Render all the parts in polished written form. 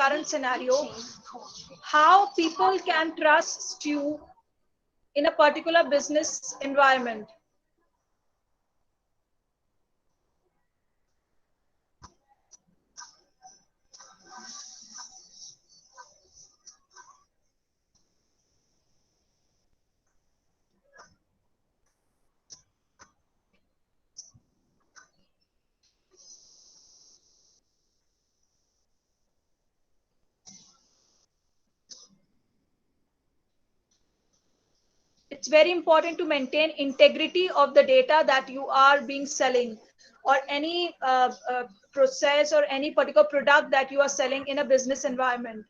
current scenario, how people can trust you in a particular business environment. It's very important to maintain integrity of the data that you are being selling, or any process or any particular product that you are selling in a business environment.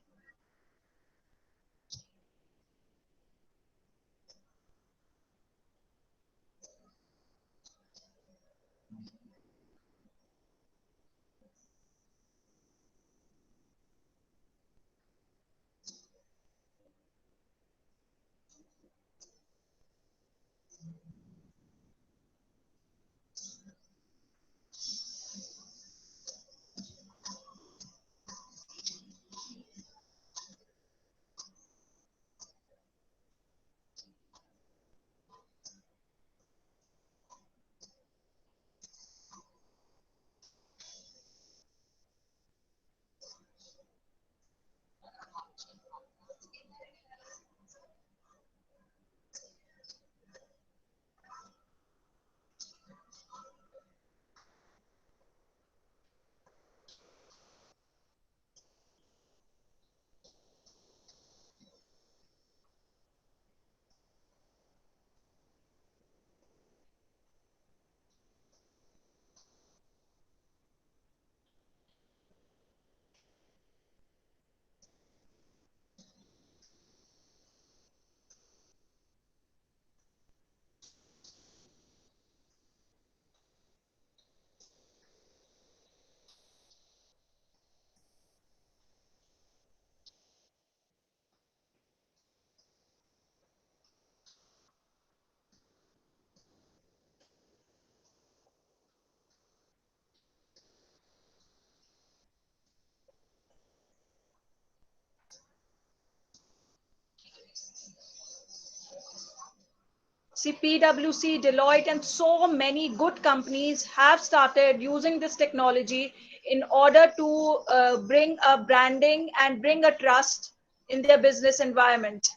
See, PwC, Deloitte, and so many good companies have started using this technology in order to bring a branding and bring a trust in their business environment.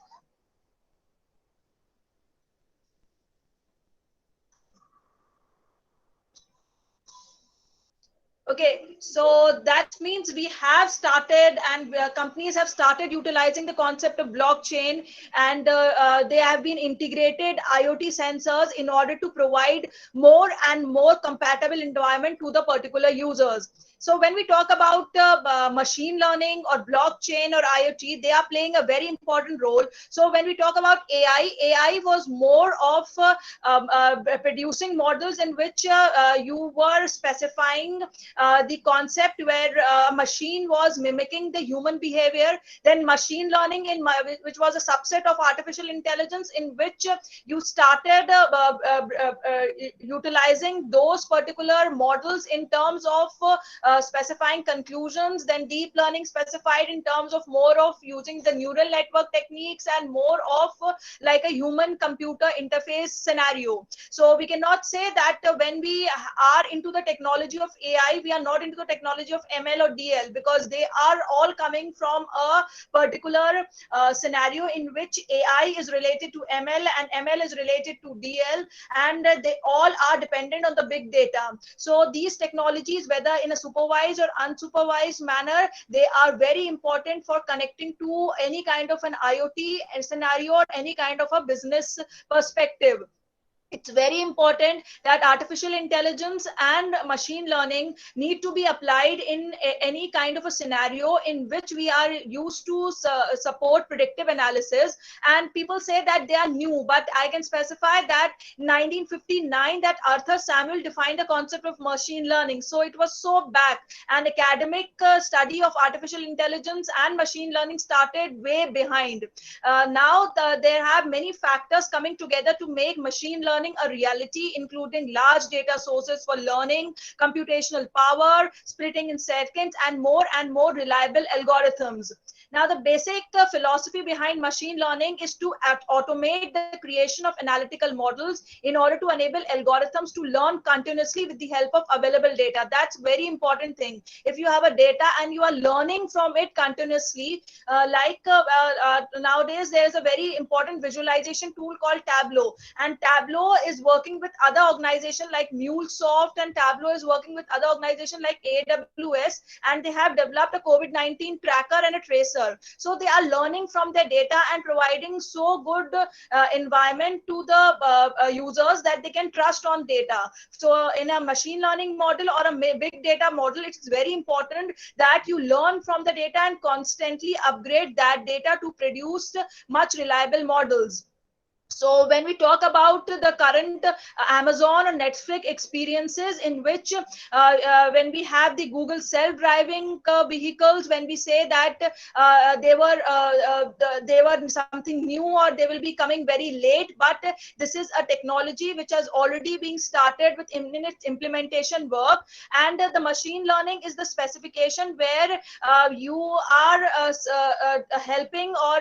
Okay, so that means we have started, and companies have started utilizing the concept of blockchain, and they have been integrated IoT sensors in order to provide more and more compatible environment to the particular users. So when we talk about machine learning or blockchain or IoT, they are playing a very important role. So when we talk about AI was more of producing models in which you were specifying the concept where a machine was mimicking the human behavior. Then machine learning, which was a subset of artificial intelligence, in which you started utilizing those particular models in terms of specifying conclusions. Then deep learning specified in terms of more of using the neural network techniques and more of like a human computer interface scenario. So we cannot say that when we are into the technology of AI, we are not into the technology of ML or DL, because they are all coming from a particular scenario in which AI is related to ML and ML is related to DL, and they all are dependent on the big data. So these technologies, whether in a supervised or unsupervised manner, they are very important for connecting to any kind of an IoT scenario or any kind of a business perspective. It's very important that artificial intelligence and machine learning need to be applied in any kind of a scenario in which we are used to support predictive analysis. And people say that they are new, but I can specify that 1959 that Arthur Samuel defined the concept of machine learning. So it was so back. An academic study of artificial intelligence and machine learning started way behind. Now there have many factors coming together to make machine learning learning a reality, including large data sources for learning, computational power, splitting in seconds, and more reliable algorithms. Now, the basic philosophy behind machine learning is to automate the creation of analytical models in order to enable algorithms to learn continuously with the help of available data. That's very important thing. If you have a data and you are learning from it continuously, nowadays there is a very important visualization tool called Tableau, and Tableau is working with other organizations like MuleSoft, and Tableau is working with other organizations like AWS, and they have developed a COVID-19 tracker and a tracer. So they are learning from their data and providing so good environment to the users that they can trust on data. So in a machine learning model or a big data model, it's very important that you learn from the data and constantly upgrade that data to produce much reliable models. So when we talk about the current Amazon or Netflix experiences, in which when we have the Google self-driving vehicles, when we say that they were something new or they will be coming very late, but this is a technology which has already been started with imminent implementation work, and the machine learning is the specification where you are helping, or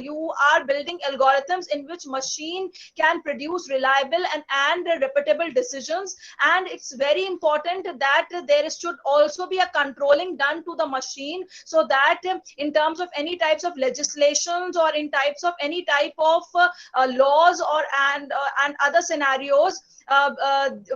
you are building algorithms in which machine can produce reliable and repeatable decisions. And it's very important that there should also be a controlling done to the machine, so that in terms of any types of legislations or in types of any type of laws or and other scenarios,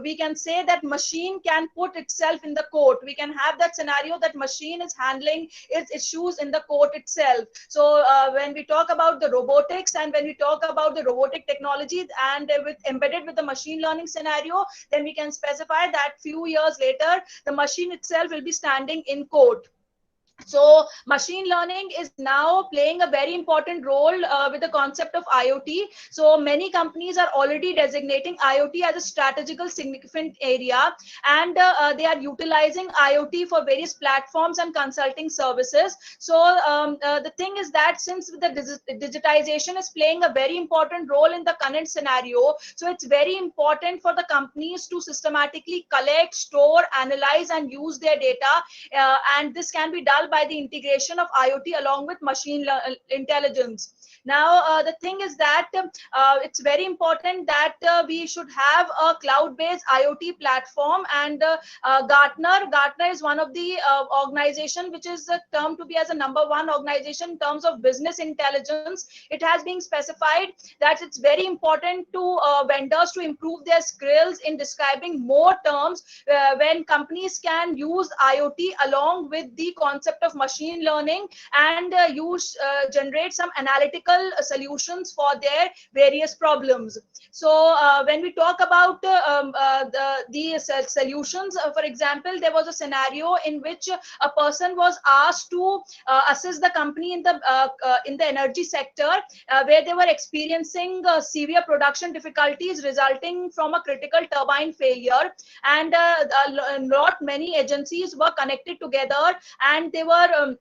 we can say that machine can put itself in the court. We can have that scenario that machine is handling its issues in the court itself. So when we talk about the robotics and when we talk about the robotic technology and with embedded with the machine learning scenario, then we can specify that few years later the machine itself will be standing in court. So machine learning is now playing a very important role with the concept of IoT. So many companies are already designating IoT as a strategical significant area, and they are utilizing IoT for various platforms and consulting services. So the thing is that since the digitization is playing a very important role in the current scenario, so it's very important for the companies to systematically collect, store, analyze, and use their data, and this can be done by the integration of IoT along with machine intelligence. Now, the thing is that it's very important that we should have a cloud-based IoT platform, and Gartner is one of the organization which is termed to be as a #1 organization in terms of business intelligence. It has been specified that it's very important to vendors to improve their skills in describing more terms when companies can use IoT along with the concept of machine learning and generate some analytical solutions for their various problems. So when we talk about the solutions, for example, there was a scenario in which a person was asked to assist the company in the energy sector, where they were experiencing severe production difficulties resulting from a critical turbine failure, and not many agencies were connected together, and they were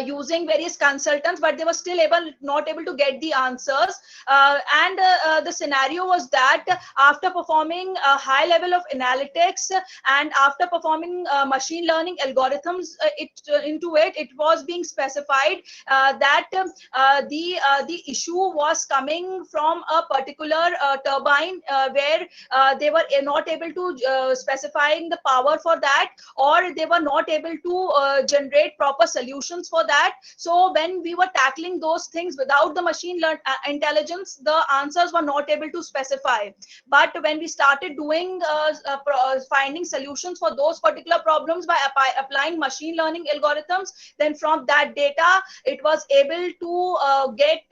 using various consultants, but they were still not able to get the answers. And the scenario was that after performing a high level of analytics and after performing machine learning algorithms it was being specified that the issue was coming from a particular turbine where they were not able to specifying the power for that, or they were not able to generate proper solutions for that. So when we were tackling those things without the machine intelligence, the answers were not able to specify. But when we started doing finding solutions for those particular problems by applying machine learning algorithms, then from that data it was able to get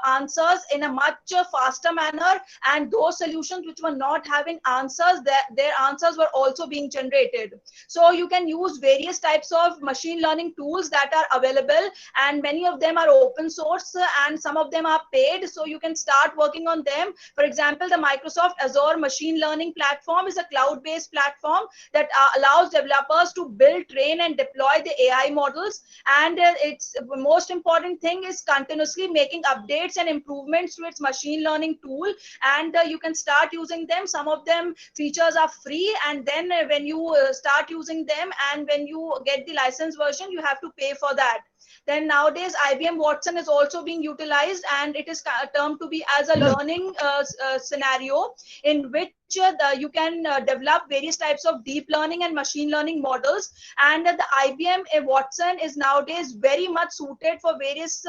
answers in a much faster manner, and those solutions which were not having answers, their answers were also being generated. So you can use various types of machine learning tools that that are available, and many of them are open source, and some of them are paid, so you can start working on them. For example, the Microsoft Azure machine learning platform is a cloud-based platform that allows developers to build, train, and deploy the AI models. And its most important thing is continuously making updates and improvements to its machine learning tool, and you can start using them. Some of them features are free, and then when you start using them and when you get the license version, you have to pay for that. Then nowadays IBM Watson is also being utilized, and it is termed to be as a learning scenario in which you can develop various types of deep learning and machine learning models. And the IBM Watson is nowadays very much suited for various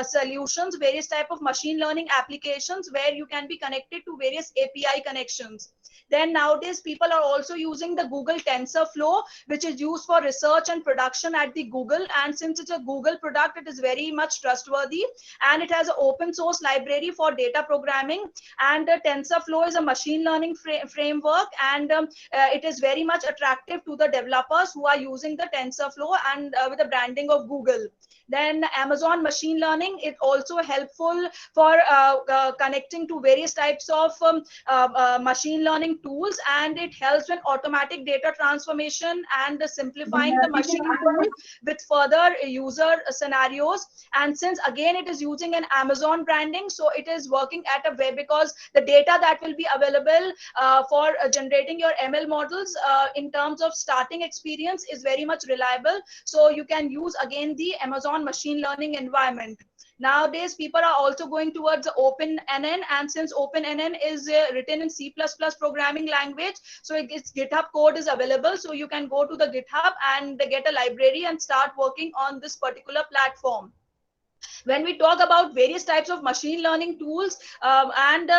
solutions, various type of machine learning applications where you can be connected to various API connections. Then nowadays people are also using the Google TensorFlow, which is used for research and production at the Google. And since it's a Google product, it is very much trustworthy, and it has an open source library for data programming. And TensorFlow is a machine learning framework, and it is very much attractive to the developers who are using the TensorFlow and with the branding of Google. Then Amazon machine learning is also helpful for connecting to various types of machine learning tools, and it helps in automatic data transformation and simplifying the machine tool with further user scenarios. And since again it is using an Amazon branding, so it is working at a web, because the data that will be available for generating your ML models in terms of starting experience is very much reliable. So you can use again the Amazon machine learning environment. Nowadays people are also going towards OpenNN, and since OpenNN is written in C++ programming language, so its GitHub code is available, so you can go to the GitHub and get a library and start working on this particular platform. When we talk about various types of machine learning tools, and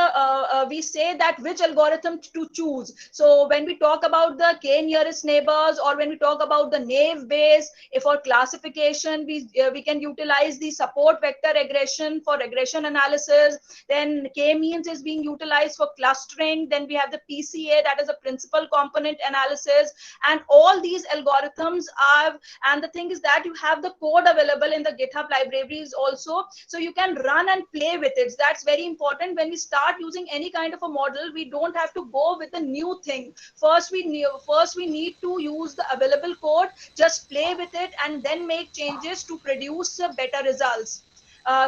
we say that which algorithm to choose. So when we talk about the k nearest neighbors, or when we talk about the naive Bayes, if for classification we can utilize the support vector regression for regression analysis. Then k-means is being utilized for clustering. Then we have the PCA, that is a principal component analysis. And all these algorithms are, and the thing is that you have the code available in the GitHub libraries also, so you can run and play with it. That's very important. When we start using any kind of a model, we don't have to go with a new thing. First we need to use the available code, just play with it, and then make changes to produce better results.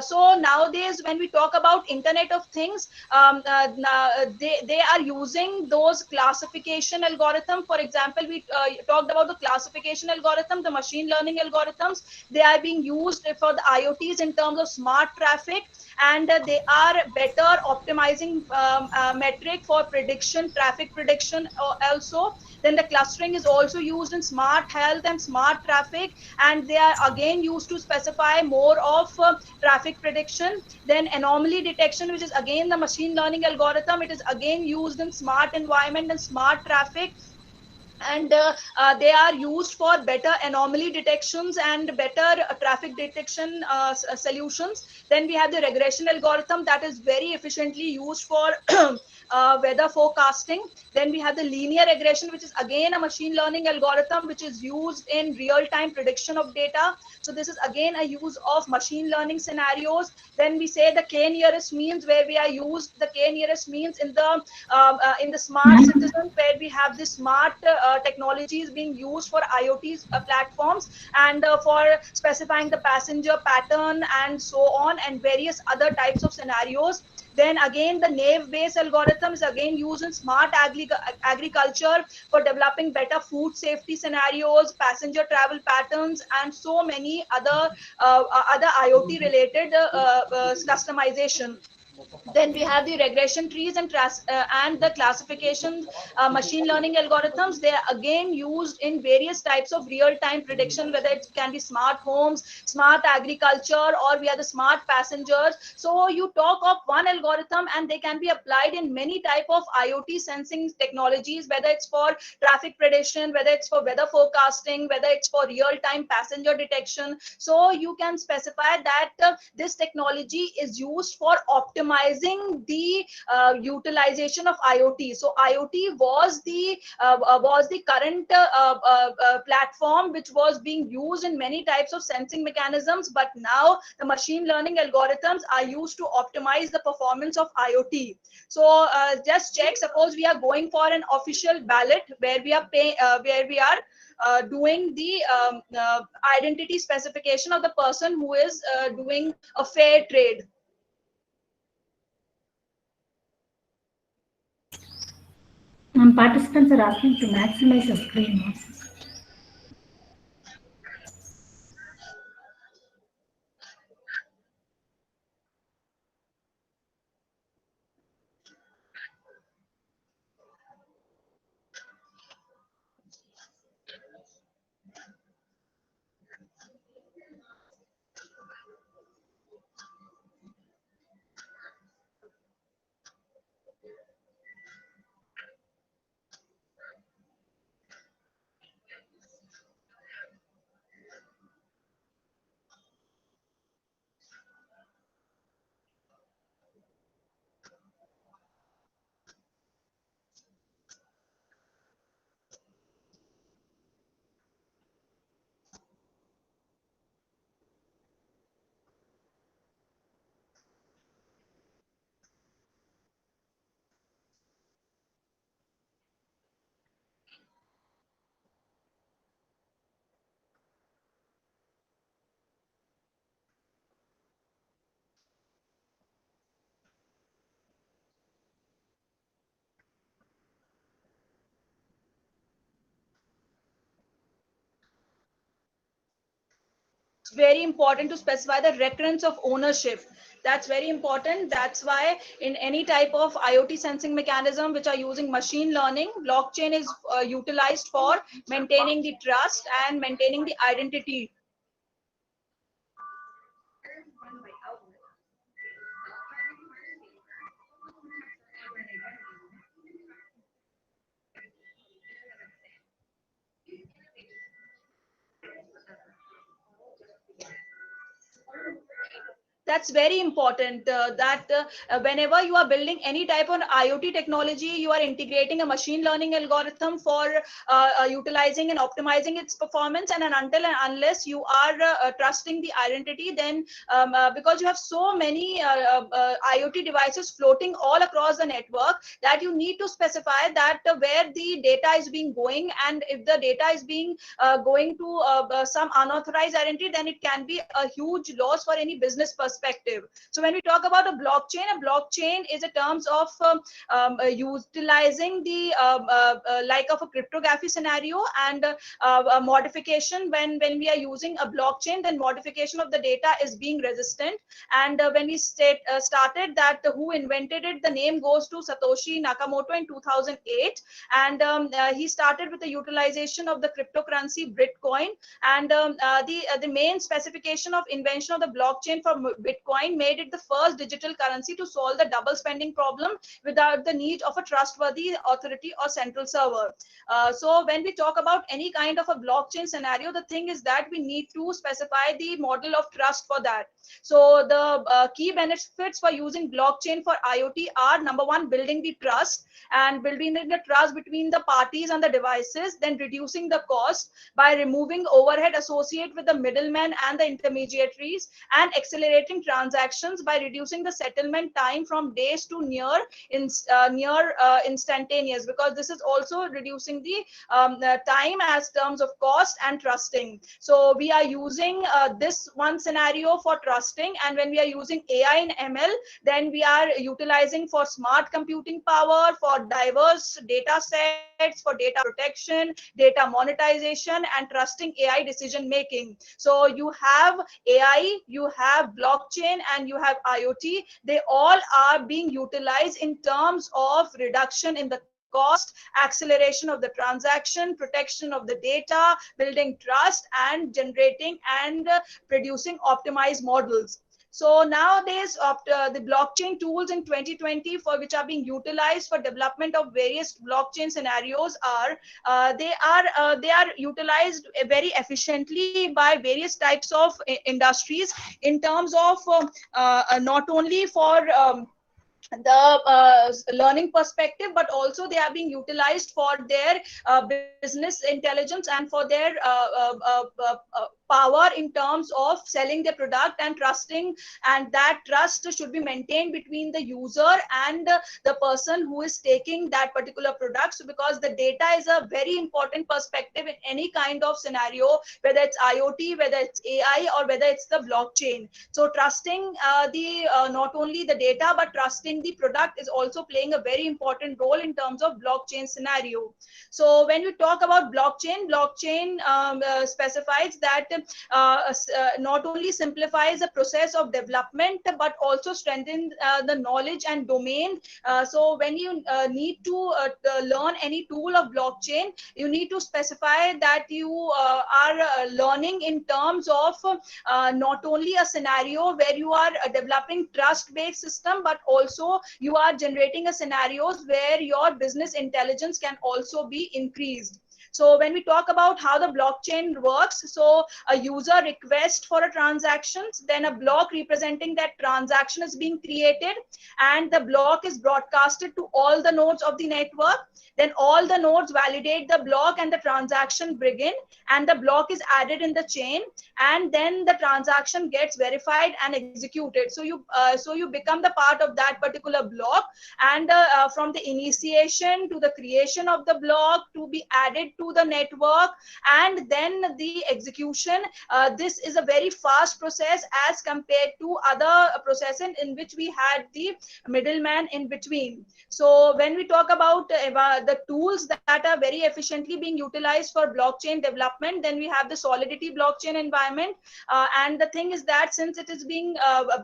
So nowadays when we talk about Internet of Things, they are using those classification algorithm. For example, we talked about the classification algorithm, the machine learning algorithms. They are being used for the IoTs in terms of smart traffic, and they are better optimizing metric for prediction, traffic prediction also. Then the clustering is also used in smart health and smart traffic, and they are again used to specify more of traffic prediction. Then anomaly detection, which is again the machine learning algorithm, it is again used in smart environment and smart traffic, and they are used for better anomaly detections and better traffic detection solutions. Then we have the regression algorithm that is very efficiently used for weather forecasting. Then we have the linear regression, which is again a machine learning algorithm which is used in real-time prediction of data. So this is again a use of machine learning scenarios. Then we say the k nearest means, where we are used the k nearest means in the smart citizen, where we have the smart technologies being used for IoT platforms, and for specifying the passenger pattern and so on, and various other types of scenarios. Then again the naive Bayes algorithm is again used in smart agriculture for developing better food safety scenarios, passenger travel patterns, and so many other IoT related customization. Then we have the regression trees and the classification machine learning algorithms. They are again used in various types of real-time prediction, whether it can be smart homes, smart agriculture, or we are the smart passengers. So you talk of one algorithm and they can be applied in many type of IoT sensing technologies, whether it's for traffic prediction, whether it's for weather forecasting, whether it's for real-time passenger detection. So you can specify that this technology is used for optimizing optimizing the utilization of IoT. So IoT was the current platform which was being used in many types of sensing mechanisms, but now the machine learning algorithms are used to optimize the performance of IoT. So just check, suppose we are going for an official ballot where we are doing the identity specification of the person who is doing a fair trade. Participants are asking to maximize the screen. It's very important to specify the recurrence of ownership. That's very important. That's why in any type of IoT sensing mechanism which are using machine learning, blockchain is utilized for maintaining the trust and maintaining the identity. That's very important, that whenever you are building any type of IoT technology, you are integrating a machine learning algorithm for utilizing and optimizing its performance. And until and unless you are trusting the identity, then because you have so many IoT devices floating all across the network, that you need to specify that where the data is being going, and if the data is being going to some unauthorized identity, then it can be a huge loss for any business perspective. So when we talk about a blockchain is a terms of utilizing the like of a cryptography scenario, and a modification. When we are using a blockchain, then modification of the data is being resistant. And when we started that, who invented it, the name goes to Satoshi Nakamoto in 2008. And he started with the utilization of the cryptocurrency Bitcoin. And the main specification of invention of the blockchain for Bitcoin made it the first digital currency to solve the double spending problem without the need of a trustworthy authority or central server. So when we talk about any kind of a blockchain scenario, the thing is that we need to specify the model of trust for that. So the key benefits for using blockchain for IoT are: number one, building the trust, and building the trust between the parties and the devices, then reducing the cost by removing overhead associated with the middlemen and the intermediaries, and accelerating transactions by reducing the settlement time from days to near instantaneous, because this is also reducing the time as terms of cost and trusting. So we are using this one scenario for trusting. And when we are using AI and ML, then we are utilizing for smart computing power, for diverse data sets, for data protection, data monetization, and trusting AI decision making. So you have AI, you have blockchain, and you have IoT. They all are being utilized in terms of reduction in the cost, acceleration of the transaction, protection of the data, building trust, and generating and producing optimized models. So nowadays, the blockchain tools in 2020 for which are being utilized for development of various blockchain scenarios are they are utilized very efficiently by various types of industries, in terms of not only for the learning perspective, but also they are being utilized for their business intelligence and for their power in terms of selling their product and trusting, and that trust should be maintained between the user and the person who is taking that particular product. So because the data is a very important perspective in any kind of scenario, whether it's IoT, whether it's AI, or whether it's the blockchain. So trusting the not only the data, but trusting the product is also playing a very important role in terms of blockchain scenario. So when we talk about blockchain specifies that not only simplifies the process of development, but also strengthens the knowledge and domain. So when you need to learn any tool of blockchain, you need to specify that you are learning in terms of not only a scenario where you are developing trust-based system, but also you are generating a scenarios where your business intelligence can also be increased. So when we talk about how the blockchain works, so a user request for a transaction, then a block representing that transaction is being created, and the block is broadcasted to all the nodes of the network. Then all the nodes validate the block and the transaction begin, and the block is added in the chain, and then the transaction gets verified and executed. So you become the part of that particular block, and from the initiation to the creation of the block to be added to the network, and then the execution, this is a very fast process as compared to other processes in which we had the middleman in between. So when we talk about the tools that are very efficiently being utilized for blockchain development, then we have the Solidity blockchain environment. And the thing is that since it is being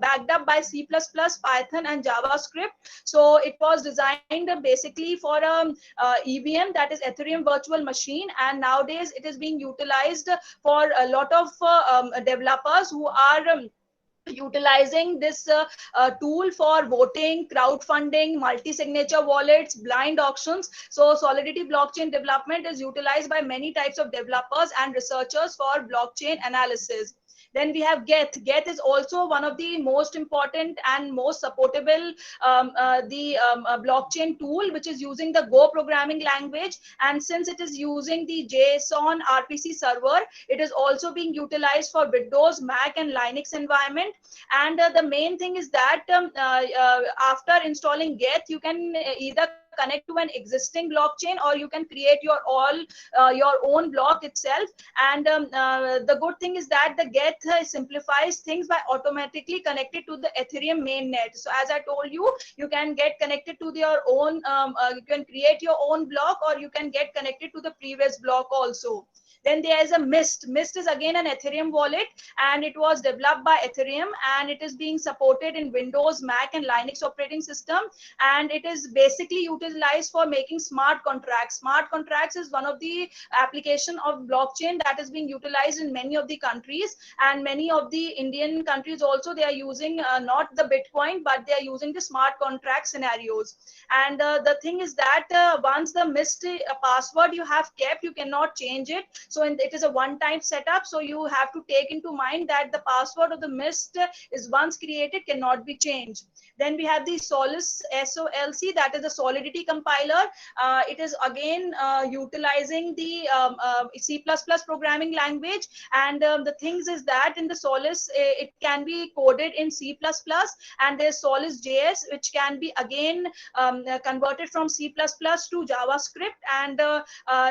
backed up by C++, Python, and JavaScript, so it was designed basically for EVM, that is Ethereum Virtual Machine, and nowadays it is being utilized for a lot of developers who are utilizing this tool for voting, crowdfunding, multi-signature wallets, blind auctions. So Solidity blockchain development is utilized by many types of developers and researchers for blockchain analysis. Then we have Geth. Geth is also one of the most important and most supportable blockchain tool, which is using the Go programming language. And since it is using the JSON RPC server, it is also being utilized for Windows, Mac, and Linux environment. And the main thing is that after installing Geth, you can either connect to an existing blockchain, or you can create your own block itself. And the good thing is that the Geth simplifies things by automatically connected to the Ethereum mainnet. So as I told you, you can get connected to your own, you can create your own block, or you can get connected to the previous block also. Then there is a Mist. Mist is again an Ethereum wallet, and it was developed by Ethereum, and it is being supported in Windows, Mac, and Linux operating system. And it is basically utilized for making smart contracts. Smart contracts is one of the application of blockchain that is being utilized in many of the countries, and many of the Indian countries also, they are using not the Bitcoin, but they are using the smart contract scenarios. And the thing is that once the Mist password you have kept, you cannot change it. So it is a one-time setup. So you have to take into mind that the password of the Mist is once created, cannot be changed. Then we have the Solus, SOLC, that is the Solidity compiler. It is again utilizing the C++ programming language. And the things is that in the Solus, it can be coded in C++, and there's Solus JS, which can be again converted from C++ to JavaScript. And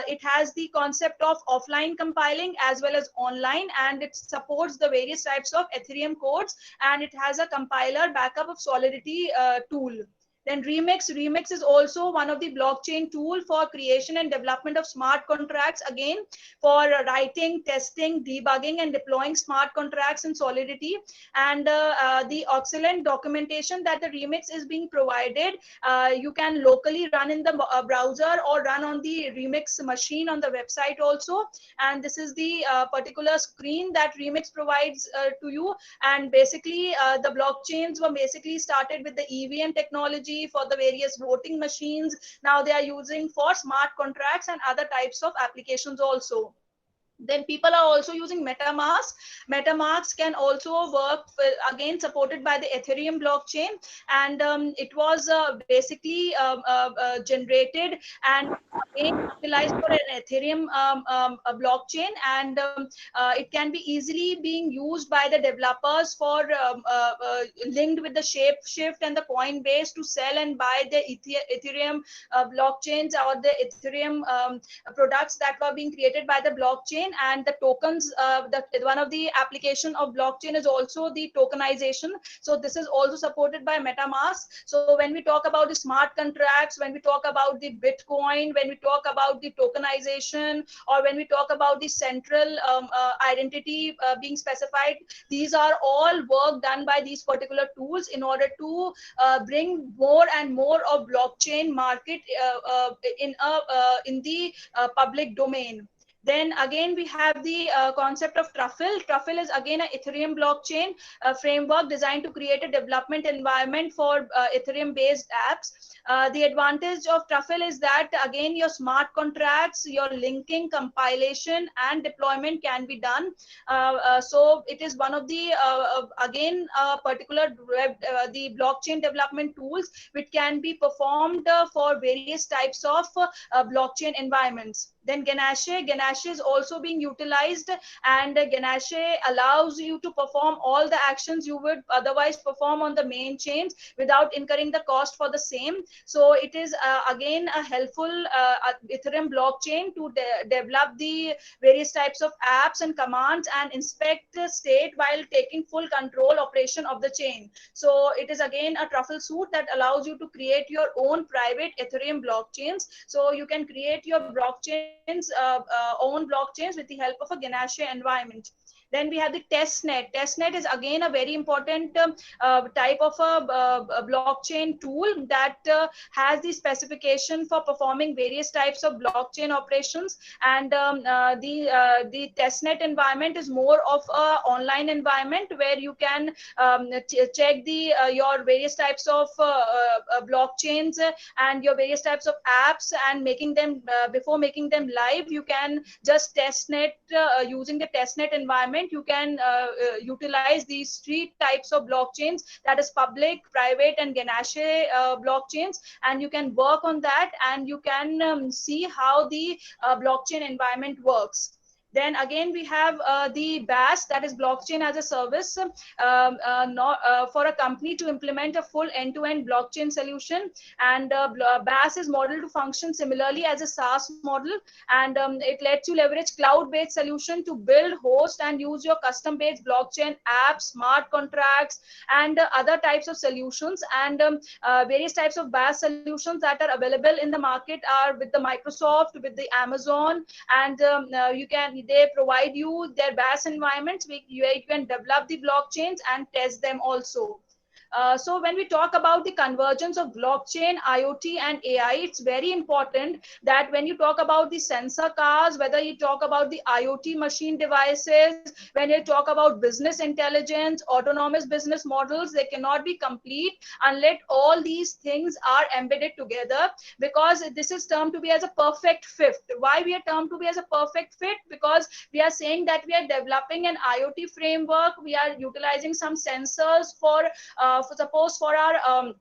it has the concept of offline compiling as well as online, and it supports the various types of Ethereum codes, and it has a compiler backup of Solidity tool. Then Remix is also one of the blockchain tool for creation and development of smart contracts, again for writing, testing, debugging, and deploying smart contracts in Solidity. And the excellent documentation that the Remix is being provided, you can locally run in the browser or run on the Remix machine on the website also. And this is the particular screen that Remix provides to you. And basically the blockchains were basically started with the EVM technology for the various voting machines. Now they are using for smart contracts and other types of applications also. Then people are also using MetaMask. MetaMask can also work again supported by the Ethereum blockchain, and it was basically generated and again utilized for an Ethereum a blockchain, and it can be easily being used by the developers for linked with the Shapeshift and the Coinbase to sell and buy the Ethereum blockchains or the Ethereum products that were being created by the blockchain. And the tokens, one of the application of blockchain is also the tokenization. So this is also supported by MetaMask. So when we talk about the smart contracts, when we talk about the Bitcoin, when we talk about the tokenization, or when we talk about the central identity being specified, these are all work done by these particular tools in order to bring more and more of blockchain market in the public domain. Then again, we have the concept of Truffle. Truffle is again an Ethereum blockchain framework designed to create a development environment for Ethereum-based apps. The advantage of Truffle is that again, your smart contracts, your linking, compilation, and deployment can be done. So it is one of the again particular the blockchain development tools which can be performed for various types of blockchain environments. Then Ganache is also being utilized, and Ganache allows you to perform all the actions you would otherwise perform on the main chains without incurring the cost for the same. So it is again a helpful Ethereum blockchain to develop the various types of apps and commands and inspect the state while taking full control operation of the chain. So it is again a Truffle suite that allows you to create your own private Ethereum blockchains. So you can create your blockchains, own blockchains with the help of a Ganache environment. Then we have the testnet. Testnet is again a very important type of a blockchain tool that has the specification for performing various types of blockchain operations. And the testnet environment is more of a online environment where you can check the your various types of blockchains and your various types of apps, and making them before making them live, you can just testnet using the testnet environment. You can utilize these three types of blockchains, that is public, private, and Ganache blockchains, and you can work on that, and you can see how the blockchain environment works. Then again, we have the BaaS, that is blockchain as a service, for a company to implement a full end-to-end blockchain solution. And BaaS is modeled to function similarly as a SaaS model, and it lets you leverage cloud-based solution to build, host, and use your custom-based blockchain apps, smart contracts, and other types of solutions. And various types of BaaS solutions that are available in the market are with the Microsoft, with the Amazon, and they provide you their BaaS environments where you can develop the blockchains and test them also. So when we talk about the convergence of blockchain, IoT, and AI, it's very important that when you talk about the sensor cars, whether you talk about the IoT machine devices, when you talk about business intelligence, autonomous business models, they cannot be complete unless all these things are embedded together, because this is termed to be as a perfect fit. Why we are termed to be as a perfect fit? Because we are saying that we are developing an IoT framework, we are utilizing some sensors for suppose for our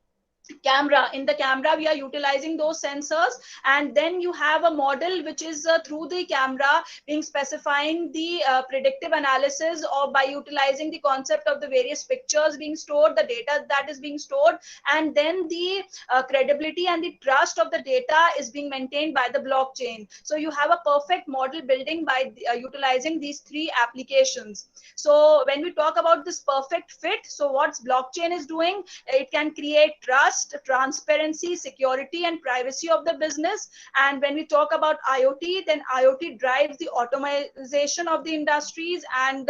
camera. In the camera, we are utilizing those sensors, and then you have a model which is through the camera being specifying the predictive analysis, or by utilizing the concept of the various pictures being stored, the data that is being stored, and then the credibility and the trust of the data is being maintained by the blockchain. So you have a perfect model building by utilizing these three applications. So when we talk about this perfect fit, so what blockchain is doing, it can create trust, transparency, security, and privacy of the business. And when we talk about IoT, then IoT drives the automation of the industries. And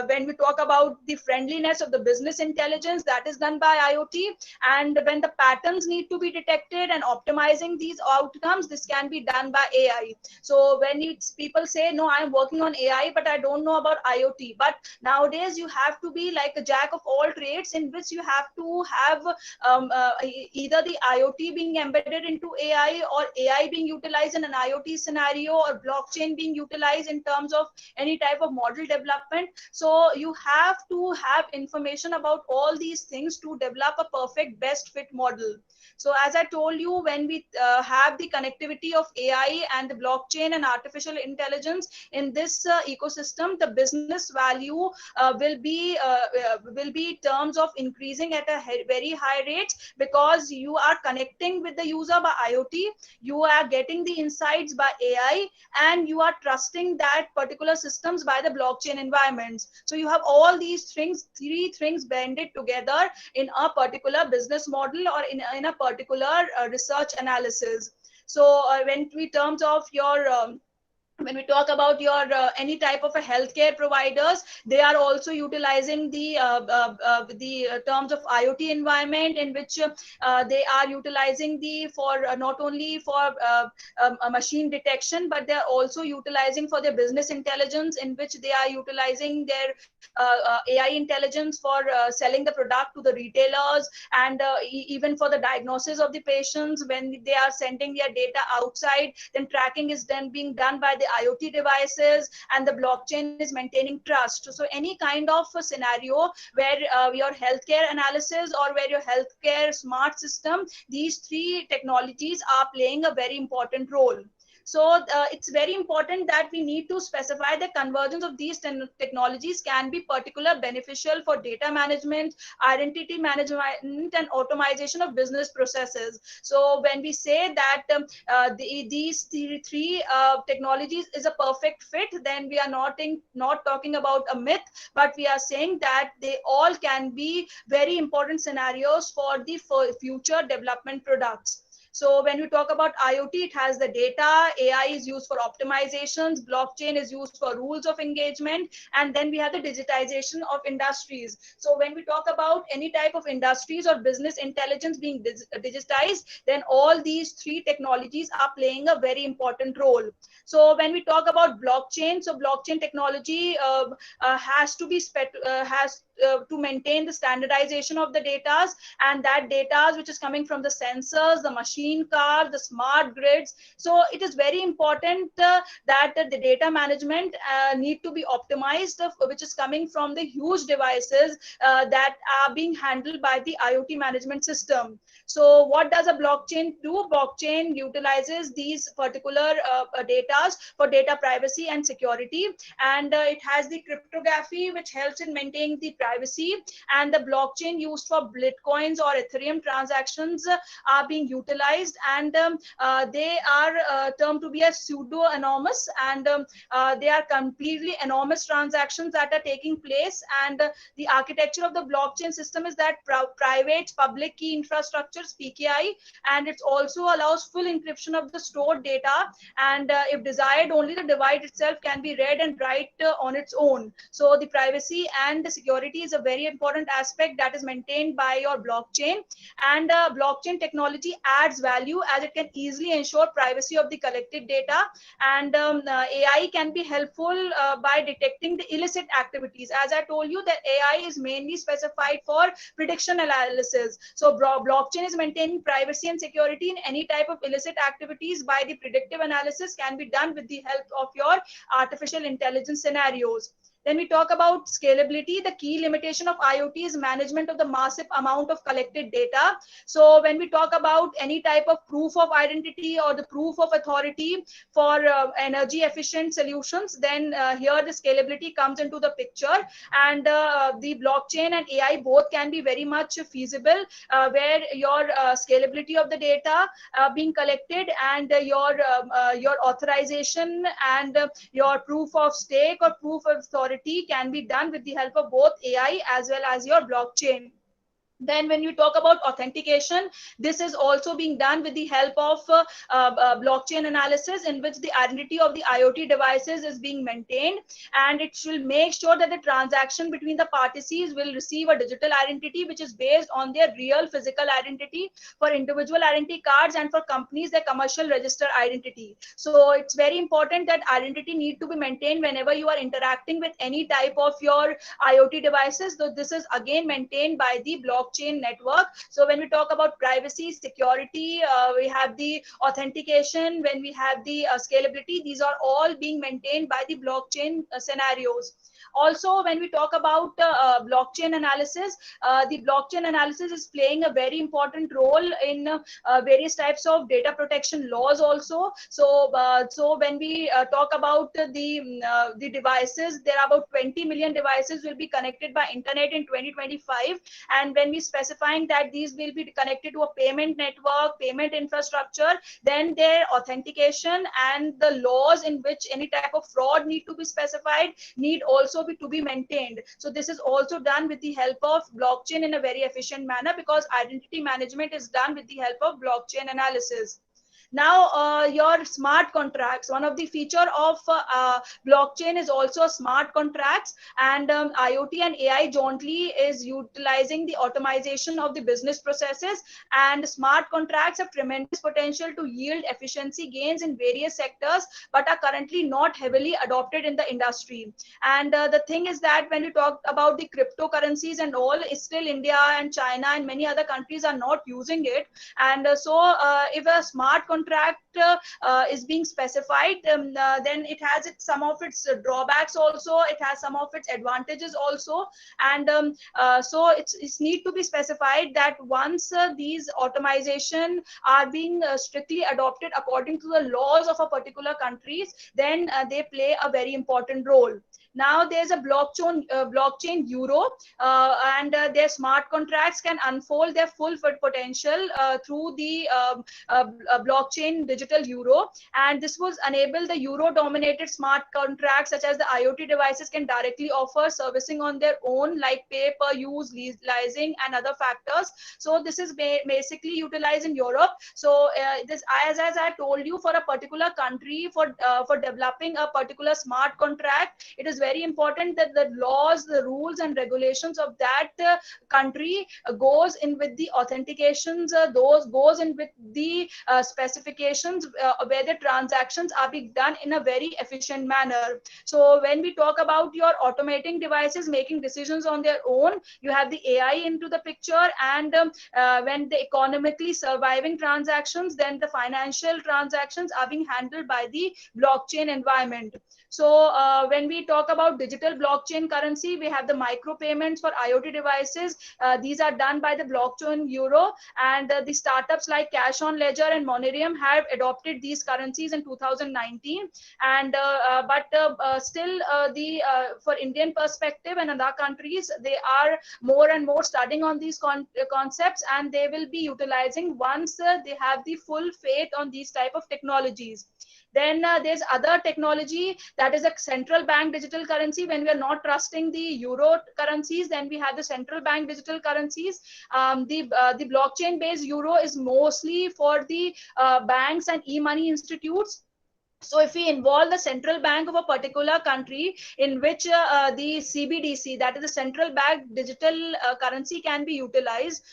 when we talk about the friendliness of the business intelligence, that is done by IoT. And when the patterns need to be detected and optimizing these outcomes, this can be done by AI. So when people say, no, I'm working on AI, but I don't know about IoT. But nowadays you have to be like a jack of all trades, in which you have to have either the IoT being embedded into AI, or AI being utilized in an IoT scenario, or blockchain being utilized in terms of any type of model development. So you have to have information about all these things to develop a perfect best fit model. So as I told you, when we have the connectivity of AI and the blockchain and artificial intelligence in this ecosystem, the business value will be terms of increasing at a very high rate, because you are connecting with the user by IoT, you are getting the insights by AI, and you are trusting that particular systems by the blockchain environments. So you have all these things, three things blended together in a particular business model, or in a particular research analysis. So when we terms of your when we talk about your any type of a healthcare providers, they are also utilizing the terms of IoT environment, in which they are utilizing the for not only for a machine detection, but they are also utilizing for their business intelligence, in which they are utilizing their AI intelligence for selling the product to the retailers, and even for the diagnosis of the patients. When they are sending their data outside, then tracking is then being done by the IoT devices, and the blockchain is maintaining trust. So any kind of a scenario where your healthcare analysis, or where your healthcare smart system, these three technologies are playing a very important role. So it's very important that we need to specify the convergence of these technologies can be particular beneficial for data management, identity management, and automation of business processes. So when we say that these three technologies is a perfect fit, then we are not talking about a myth, but we are saying that they all can be very important scenarios for the future development products. So when we talk about IoT, it has the data, AI is used for optimizations, blockchain is used for rules of engagement, and then we have the digitization of industries. So when we talk about any type of industries or business intelligence being digitized, then all these three technologies are playing a very important role. So when we talk about blockchain, so blockchain technology has to be to maintain the standardization of the data, and that data which is coming from the sensors, the machine car, the smart grids. So it is very important that the data management need to be optimized, which is coming from the huge devices that are being handled by the IoT management system. So what does a blockchain do? Blockchain utilizes these particular data for data privacy and security, and it has the cryptography, which helps in maintaining the privacy, and the blockchain used for Bitcoins or Ethereum transactions are being utilized, and they are termed to be as pseudo-anonymous, and they are completely anonymous transactions that are taking place. And the architecture of the blockchain system is that private public key infrastructures, PKI, and it also allows full encryption of the stored data, and if desired, only the device itself can be read and write on its own. So the privacy and the security is a very important aspect that is maintained by your blockchain, and blockchain technology adds value as it can easily ensure privacy of the collected data, and AI can be helpful by detecting the illicit activities. As I told you, that AI is mainly specified for prediction analysis. So blockchain is maintaining privacy and security in any type of illicit activities by the predictive analysis can be done with the help of your artificial intelligence scenarios. Then we talk about scalability. The key limitation of IoT is management of the massive amount of collected data. So when we talk about any type of proof of identity or the proof of authority for energy efficient solutions, then here the scalability comes into the picture, and the blockchain and AI both can be very much feasible, where your scalability of the data being collected, and your authorization and your proof of stake or proof of authority can be done with the help of both AI as well as your blockchain. Then when you talk about authentication, this is also being done with the help of blockchain analysis, in which the identity of the IoT devices is being maintained, and it will make sure that the transaction between the parties will receive a digital identity which is based on their real physical identity. For individual identity cards and for companies, their commercial register identity. So it's very important that identity need to be maintained whenever you are interacting with any type of your IoT devices. So this is again maintained by the blockchain blockchain network. So when we talk about privacy, security, we have the authentication, when we have the scalability, these are all being maintained by the blockchain scenarios. Also, when we talk about blockchain analysis, the blockchain analysis is playing a very important role in various types of data protection laws also. So when we talk about the devices, there are about 20 million devices will be connected by internet in 2025, and when we specifying that these will be connected to a payment network, payment infrastructure, then their authentication and the laws in which any type of fraud need to be specified need also be to be maintained. So this is also done with the help of blockchain in a very efficient manner, because identity management is done with the help of blockchain analysis. Now, your smart contracts, one of the feature of blockchain is also smart contracts, and IoT and AI jointly is utilizing the automation of the business processes, and smart contracts have tremendous potential to yield efficiency gains in various sectors, but are currently not heavily adopted in the industry. And the thing is that when we talk about the cryptocurrencies and all, still India and China and many other countries are not using it. And if a smart contract is being specified, then it has some of its drawbacks also, it has some of its advantages also. And so it's need to be specified that once these automation are being strictly adopted according to the laws of a particular countries, then they play a very important role. Now there's a blockchain euro, and their smart contracts can unfold their full potential through the blockchain digital euro, and this was enable the euro dominated smart contracts such as the IoT devices can directly offer servicing on their own, like pay per use, leasing and other factors. So this is basically utilized in Europe. So this, as I told you, for a particular country, for developing a particular smart contract, it is very important that the laws, the rules and regulations of that country goes in with the authentications, those goes in with the specifications where the transactions are being done in a very efficient manner. So when we talk about your automating devices making decisions on their own, you have the AI into the picture, and when the economically surviving transactions, then the financial transactions are being handled by the blockchain environment. So when we talk about digital blockchain currency, we have the micro payments for IoT devices. These are done by the blockchain euro, and the startups like Cash on Ledger and Monerium have adopted these currencies in 2019. And but still for Indian perspective and other countries, they are more and more studying on these concepts, and they will be utilizing once they have the full faith on these type of technologies. Then there's other technology, that is a central bank digital currency. When we are not trusting the euro currencies, then we have the central bank digital currencies. The blockchain based euro is mostly for the banks and e-money institutes. So if we involve the central bank of a particular country in which the CBDC, that is the central bank digital currency, can be utilized,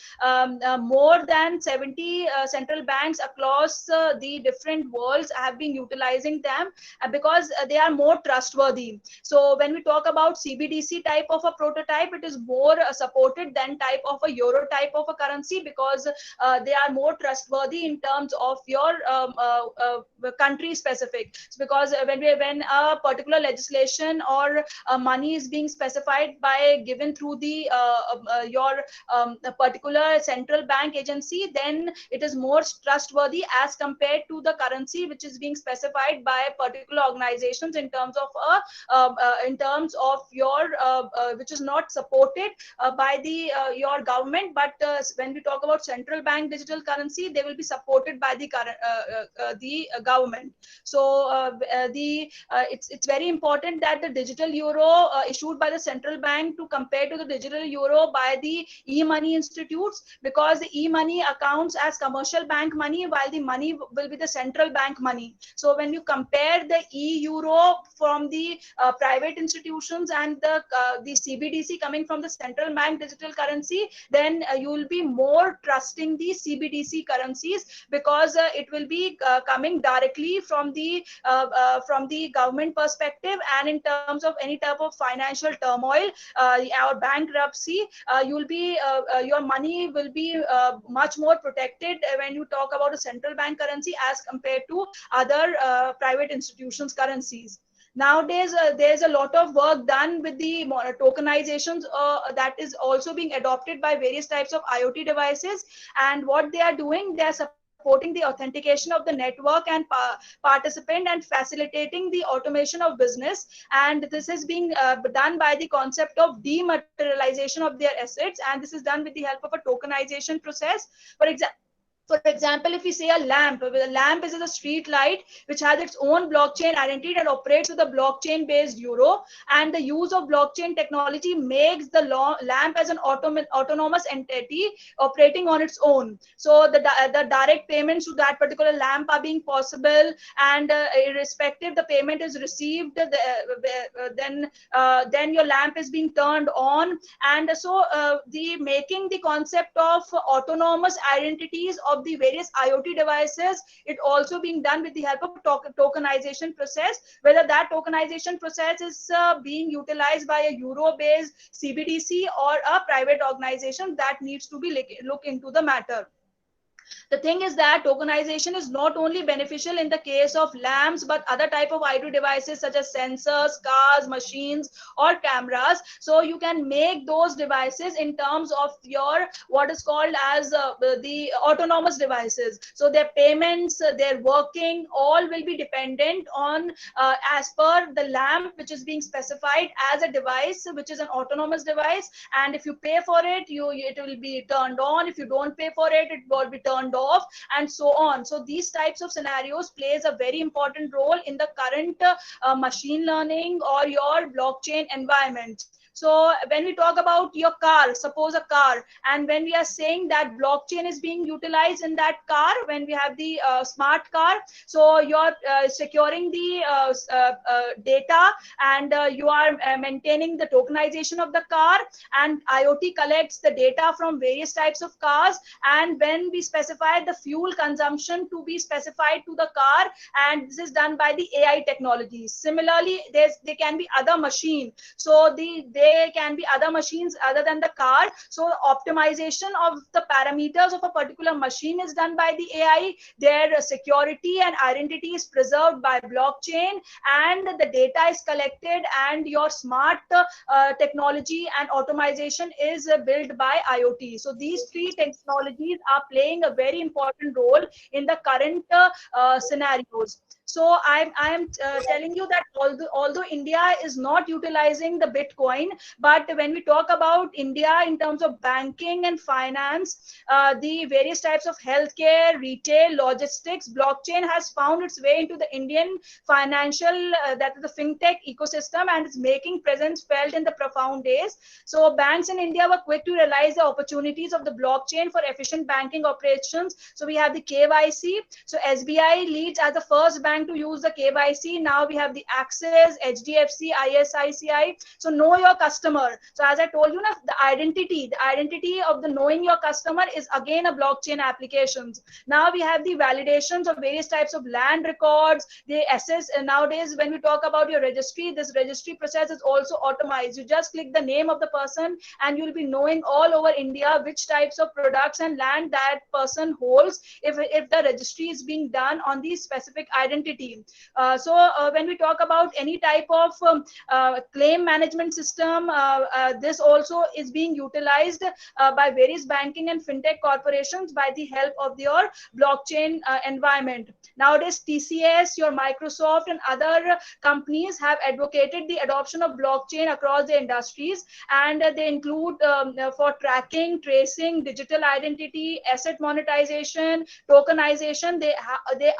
more than 70 central banks across the different worlds have been utilizing them because they are more trustworthy. So when we talk about CBDC type of a prototype, it is more supported than type of a euro type of a currency, because they are more trustworthy in terms of your country specific. So because when a particular legislation or money is being specified by given through the your particular central bank agency, then it is more trustworthy as compared to the currency which is being specified by particular organizations in terms of your which is not supported by the your government. But when we talk about central bank digital currency, they will be supported by the government. So it's very important that the digital euro issued by the central bank to compare to the digital euro by the e-money institutes, because the e-money accounts as commercial bank money, while the money will be the central bank money. So when you compare the e-euro from the private institutions and the CBDC coming from the central bank digital currency, then you will be more trusting the CBDC currencies, because it will be coming directly from the the government perspective, and in terms of any type of financial turmoil or bankruptcy, your money will be much more protected when you talk about a central bank currency as compared to other private institutions currencies. Nowadays, there's a lot of work done with the tokenizations that is also being adopted by various types of IoT devices. And what they are doing, they are supporting the authentication of the network and participant and facilitating the automation of business. And this is being done by the concept of dematerialization of their assets. And this is done with the help of a tokenization process. For example, if we say a lamp is a street light which has its own blockchain identity and operates with a blockchain based euro, and the use of blockchain technology makes the lamp as an autonomous entity operating on its own. So the direct payments to that particular lamp are being possible, and irrespective the payment is received, then your lamp is being turned on. And so the making the concept of autonomous identities of the various IoT devices, it also being done with the help of tokenization process. Whether that tokenization process is being utilized by a euro-based CBDC or a private organization, that needs to be look into the matter. The thing is that tokenization is not only beneficial in the case of lamps, but other type of IoT devices such as sensors, cars, machines, or cameras. So you can make those devices in terms of your what is called as the autonomous devices. So their payments, their working, all will be dependent on as per the lamp which is being specified as a device, which is an autonomous device. And if you pay for it, it will be turned on. If you don't pay for it, it will be turned off, and so on. So these types of scenarios plays a very important role in the current machine learning or your blockchain environment. So when we talk about your car, suppose a car, and when we are saying that blockchain is being utilized in that car, when we have the smart car, so you're securing the data, and you are maintaining the tokenization of the car, and IoT collects the data from various types of cars. And when we specify the fuel consumption to be specified to the car, and this is done by the AI technologies. Similarly, there can be other machine. So there can be other machines other than the car. So optimization of the parameters of a particular machine is done by the AI. Their security and identity is preserved by blockchain, and the data is collected, and your smart technology and automation is built by IoT. So these three technologies are playing a very important role in the current scenarios. So I am telling you that although India is not utilizing the Bitcoin, but when we talk about India in terms of banking and finance, the various types of healthcare, retail, logistics, blockchain has found its way into the Indian financial, that is the fintech ecosystem, and it's making presence felt in the profound ways. So banks in India were quick to realize the opportunities of the blockchain for efficient banking operations. So we have the KYC. So SBI leads as the first bank to use the KYC. Now we have the Axis, HDFC, ICICI. So know your customer. So as I told you, the identity of the knowing your customer is again a blockchain applications. Now we have the validations of various types of land records. They assess, and nowadays when we talk about your registry, this registry process is also automated. You just click the name of the person, and you'll be knowing all over India which types of products and land that person holds, if the registry is being done on the specific identity. So when we talk about any type of claim management system, this also is being utilized by various banking and fintech corporations by the help of your blockchain environment. Nowadays, TCS, your Microsoft, and other companies have advocated the adoption of blockchain across the industries, and they include for tracking, tracing, digital identity, asset monetization, tokenization. They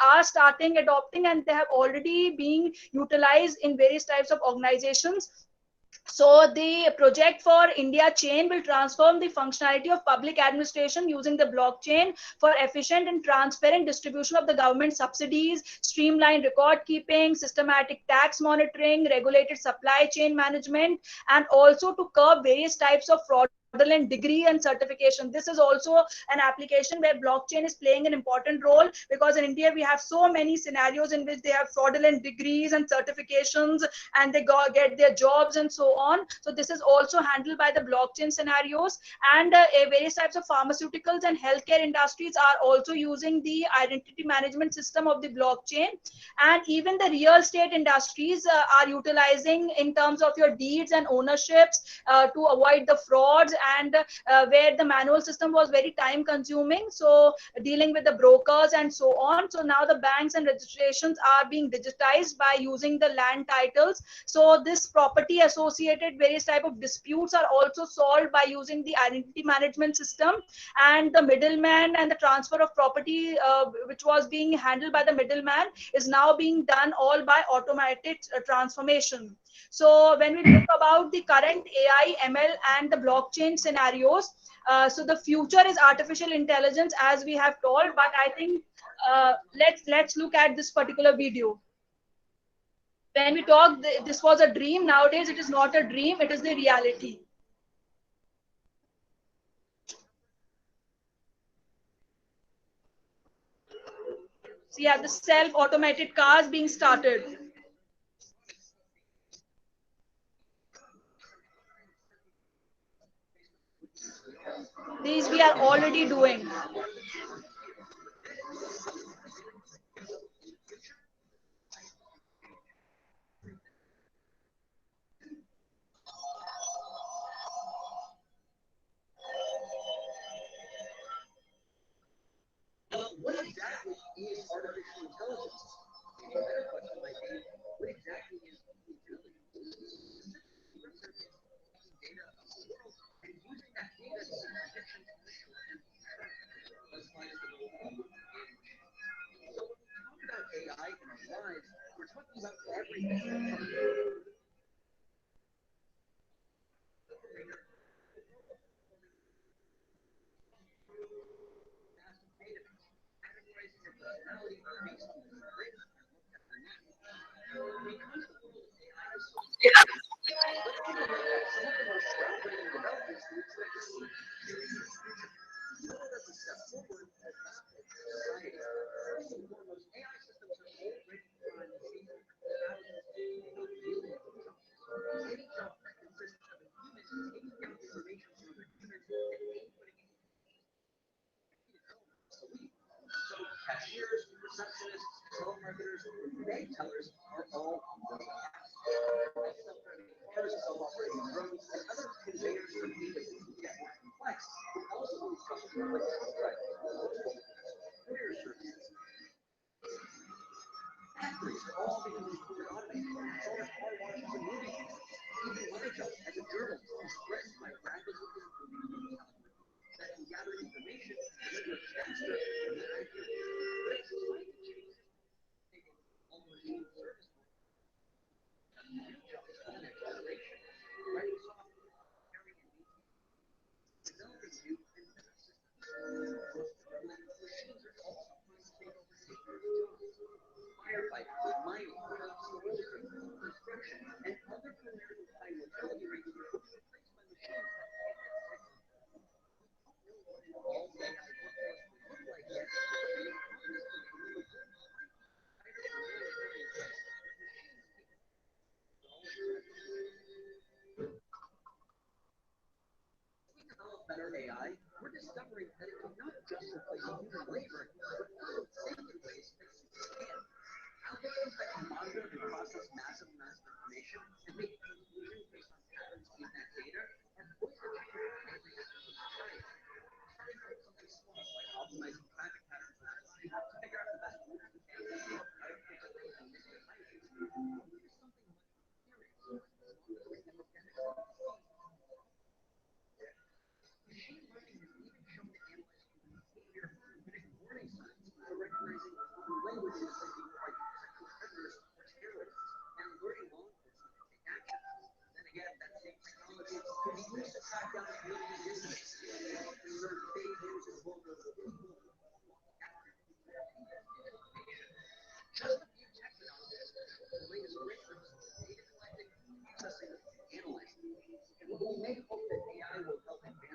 are starting adopting, and they have already been utilized in various types of organizations. So the project for India Chain will transform the functionality of public administration using the blockchain for efficient and transparent distribution of the government subsidies, streamlined record keeping, systematic tax monitoring, regulated supply chain management, and also to curb various types of fraud fraudulent degree and certification. This is also an application where blockchain is playing an important role, because in India we have so many scenarios in which they have fraudulent degrees and certifications, and they get their jobs and so on. So this is also handled by the blockchain scenarios. And various types of pharmaceuticals and healthcare industries are also using the identity management system of the blockchain. And even the real estate industries are utilizing in terms of your deeds and ownerships to avoid the frauds, and where the manual system was very time consuming, so dealing with the brokers and so on. So now the banks and registrations are being digitized by using the land titles. So this property associated various type of disputes are also solved by using the identity management system. And the middleman and the transfer of property, which was being handled by the middleman, is now being done all by automated transformation. So when we look about the current AI, ML, and the blockchain scenarios, so the future is artificial intelligence, as we have told. But I think let's look at this particular video. When we talk, this was a dream. Nowadays, it is not a dream; it is the reality. So yeah, the self-automated cars being started. These we are already doing. What exactly is artificial intelligence? A better question might be, what exactly is intelligence? Data of the world and using that data to make predictions in the short and long term. Let's find out the role of AI. So when we talk about AI in our lives, we're talking about everything from cashiers, receptionists, telemarketers, bank tellers are all on the AI. Self-driving cars, self-operating drones, and other conveyors for people who get more complex will also be software like self-driving, courier services. Factories are also becoming fully automated. Solve car washes and movie theaters. Even my job as a journalist is threatened by rapidly improving algorithms that can gather information and deliver it faster than I can. But it's despite the changes taking all machine service new jobs for the next generation. Writing software, carrying and maintaining, developing new and better systems. Machines are also trying to take over dangerous jobs. Firefighters, mining, storage, construction, and other careers with high mortality rates will be replaced by machines that can't get sick. We don't know what an all-AI workforce will look like yet, but the economists think it will look like tighter and more various jobs with machines we develop better AI, we're discovering that it can not just replace human labor, but also save in ways that humans can't. Algorithms that can monitor and process massive amounts of information and make conclusions based on patterns in that data are poised to change every aspect of society. Starting with something small like optimizing traffic patterns to figure out the best routes to take, how to fix roads and missing highways, to something much more serious, like monitoring the mechanics of machine learning has even shown to analyze human behavior, using warning signs for recognizing languages that people might use sexual predators or terrorists, and alerting law enforcement to take action. Then again, that same technology can be used to track down community dissidents, serve fake news to vulnerable people, just a few tech developments, the latest breakthroughs, data collecting, processing, and analyzing. And while we may hope that AI will help advance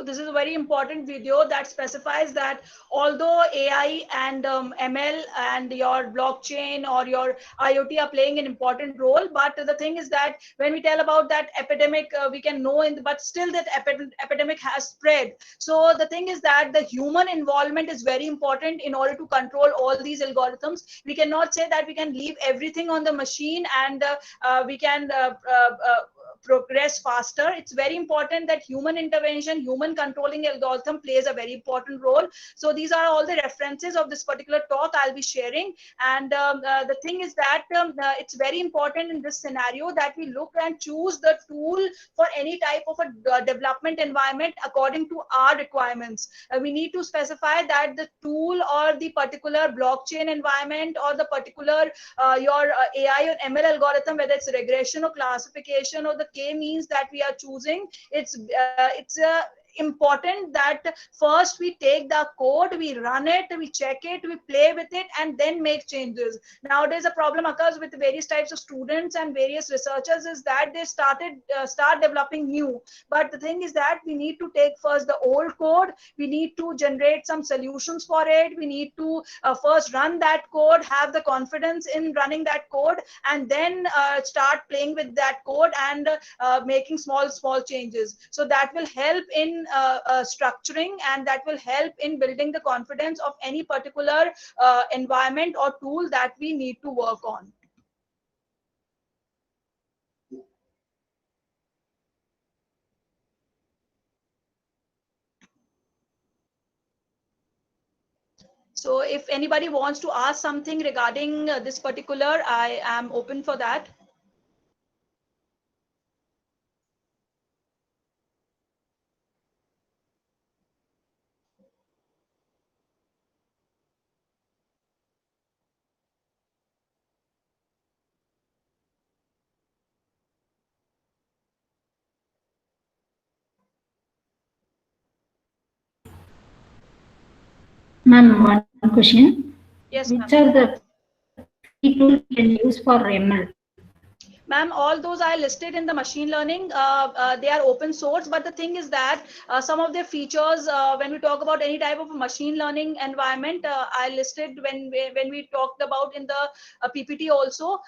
So this is a very important video that specifies that although AI and ML and your blockchain or your IoT are playing an important role, but the thing is that when we tell about that epidemic, we can know but still that epidemic has spread. So the thing is that the human involvement is very important in order to control all these algorithms. We cannot say that we can leave everything on the machine and we can progress faster. It's very important that human intervention, human controlling algorithm plays a very important role. So these are all the references of this particular talk I'll be sharing. And the thing is that it's very important in this scenario that we look and choose the tool for any type of a development environment according to our requirements. We need to specify that the tool or the particular blockchain environment or the particular your AI or ML algorithm, whether it's regression or classification or the K-means that we are choosing, it's important that first we take the code, we run it, we check it, we play with it, and then make changes. Nowadays a problem occurs with various types of students and various researchers is that they start developing new, but the thing is that we need to take first the old code, we need to generate some solutions for it, we need to first run that code, have the confidence in running that code, and then start playing with that code and making small changes. So that will help in structuring, and that will help in building the confidence of any particular environment or tool that we need to work on. So if anybody wants to ask something regarding this particular, I am open for that. Ma'am, one question. Yes, Which ma'am. are the free tools we can use for ML? Ma'am, all those are listed in the machine learning. They are open source, but the thing is that some of their features, when we talk about any type of a machine learning environment, I listed when we talked about in the PPT also.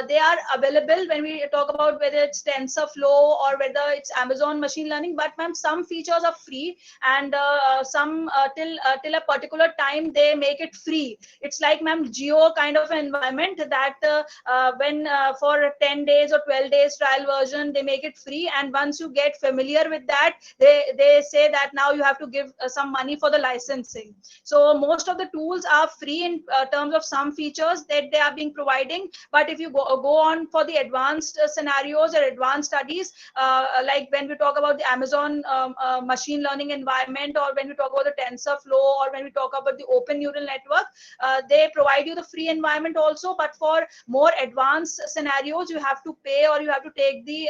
They are available when we talk about whether it's TensorFlow or whether it's Amazon machine learning. But ma'am, some features are free, and some till a particular time they make it free. It's like ma'am Geo kind of an environment that when for 10 days or 12 days trial version they make it free, and once you get familiar with that, they say that now you have to give some money for the licensing. So most of the tools are free in terms of some features that they are being providing, but if you go on for the advanced scenarios or advanced studies, like when we talk about the Amazon machine learning environment, or when we talk about the TensorFlow, or when we talk about the open neural network, they provide you the free environment also, but for more advanced scenarios you have to pay, or you have to take the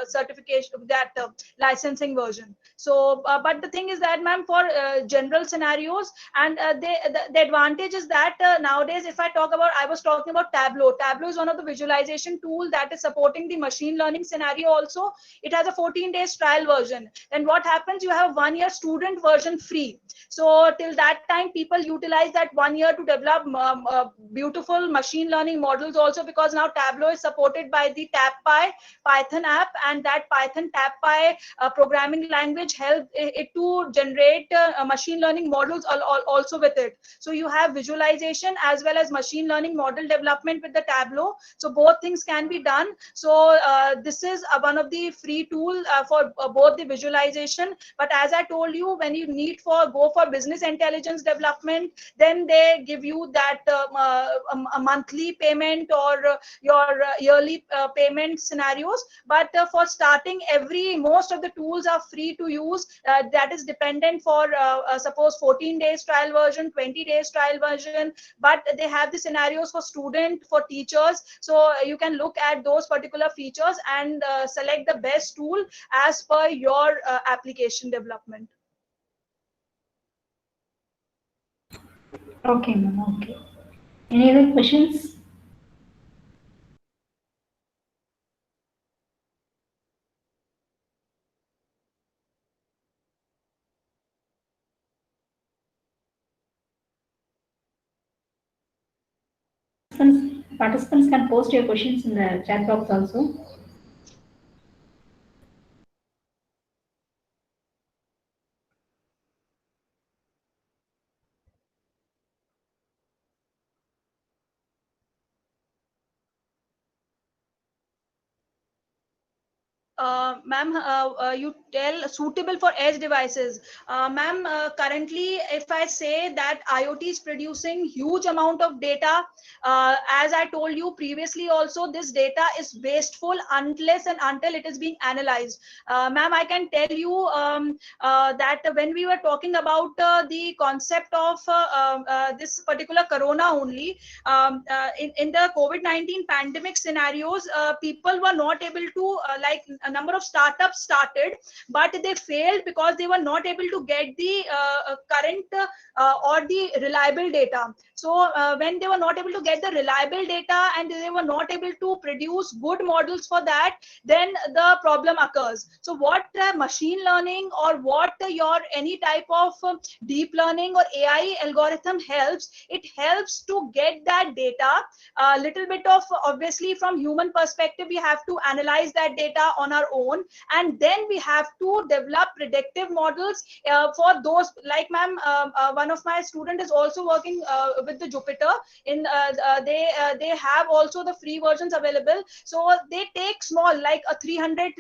certification, that licensing version. So but the thing is that ma'am, for general scenarios, and the advantage is that nowadays, if I talk about, I was talking about Tableau is one of the visualization tool that is supporting the machine learning scenario also. It has a 14 days trial version, and what happens, you have 1 year student version free. So till that time people utilize that 1 year to develop beautiful machine learning models also, because now Tableau is supported by the TapPy Python app, and that Python TapPy programming language helps it to generate machine learning models also with it. So you have visualization as well as machine learning model development with the Tableau. So both things can be done. So this is one of the free tool for both the visualization. But as I told you, when you need go for business intelligence development, then they give you that a monthly payment or your yearly payment scenarios. But for starting, most of the tools are free to use. That is dependent for suppose 14 days trial version, 20 days trial version, but they have the scenarios for student, for teachers. So you can look at those particular features and select the best tool as per your application development. Okay, ma'am. Okay. Any other questions? Participants can post your questions in the chat box also. Ma'am, you tell suitable for edge devices. Ma'am, currently, if I say that IoT is producing huge amount of data, as I told you previously also, this data is wasteful unless and until it is being analyzed. Ma'am, I can tell you that when we were talking about the concept of this particular corona only, in the COVID-19 pandemic scenarios, people were not able to, like a number of startups started, but they failed because they were not able to get the current or the reliable data. So when they were not able to get the reliable data and they were not able to produce good models for that, then the problem occurs. So what machine learning or what your any type of deep learning or AI algorithm helps, it helps to get that data. A little bit of, obviously from human perspective, we have to analyze that data on our own, and then we have to develop predictive models for those. Like ma'am, one of my student is also working with the Jupyter. They have also the free versions available, so they take small, like a 300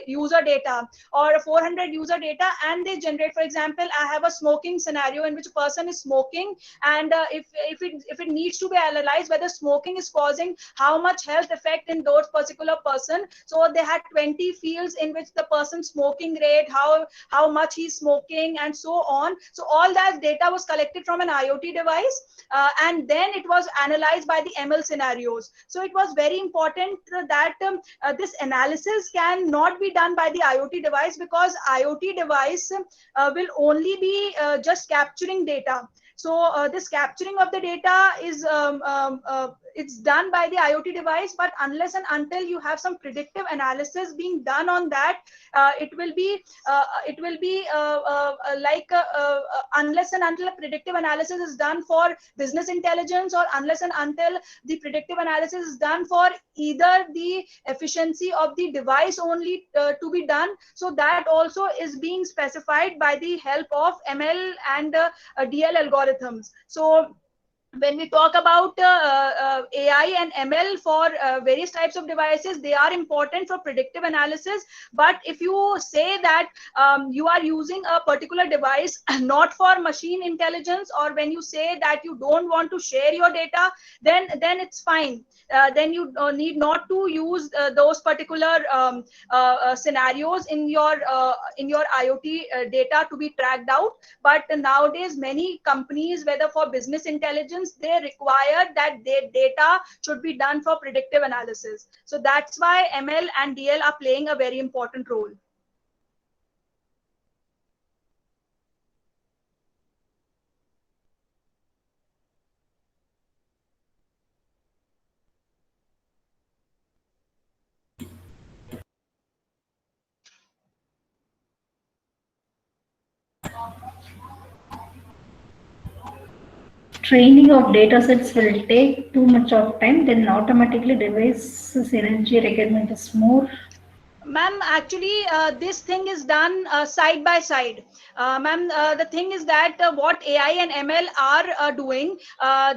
user data or a 400 user data, and they generate. For example, I have a smoking scenario in which a person is smoking, and if it needs to be analyzed whether smoking is causing how much health effect in those particular person. So they had 20 fields in which the person smoking rate, how much he's smoking, and so on. So all that data was collected from an IoT device, and then it was analyzed by the ML scenarios. So it was very important that this analysis can not be done by the IoT device, because IoT device will only be just capturing data. So this capturing of the data is it's done by the IoT device, but unless and until you have some predictive analysis being done on that, it will be unless and until a predictive analysis is done for business intelligence, or unless and until the predictive analysis is done for either the efficiency of the device only to be done. So that also is being specified by the help of ML and DL algorithms. So when we talk about AI and ML for various types of devices, they are important for predictive analysis. But if you say that you are using a particular device not for machine intelligence, or when you say that you don't want to share your data, then it's fine. Then you need not to use those particular scenarios in your IoT data to be tracked out. But nowadays, many companies, whether for business intelligence, they require that their data should be done for predictive analysis. So that's why ML and DL are playing a very important role. Training of data sets will take too much of time, then automatically device's energy requirement is more. Ma'am, actually, this thing is done side by side. Ma'am, the thing is that what AI and ML are doing,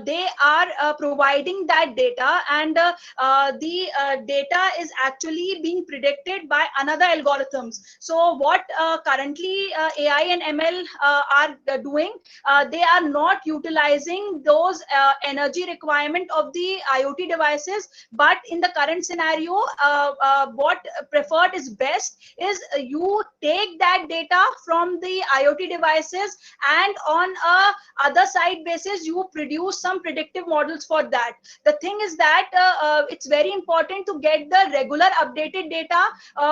they are providing that data, and the data is actually being predicted by another algorithms. So what currently AI and ML are doing, they are not utilizing those energy requirement of the IoT devices. But in the current scenario, what preferred is best is you take that data from the IoT devices, and on a other side basis you produce some predictive models for that. The thing is that it's very important to get the regular updated data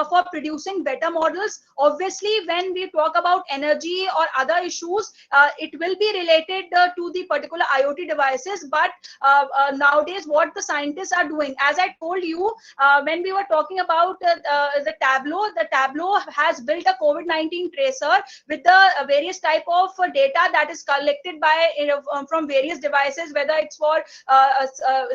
for producing better models. Obviously, when we talk about energy or other issues, it will be related to the particular IoT devices. But nowadays, what the scientists are doing, as I told you, when we were talking about the Tableau. The Tableau has built a COVID-19 tracer with the various type of data that is collected by from various devices, whether it's for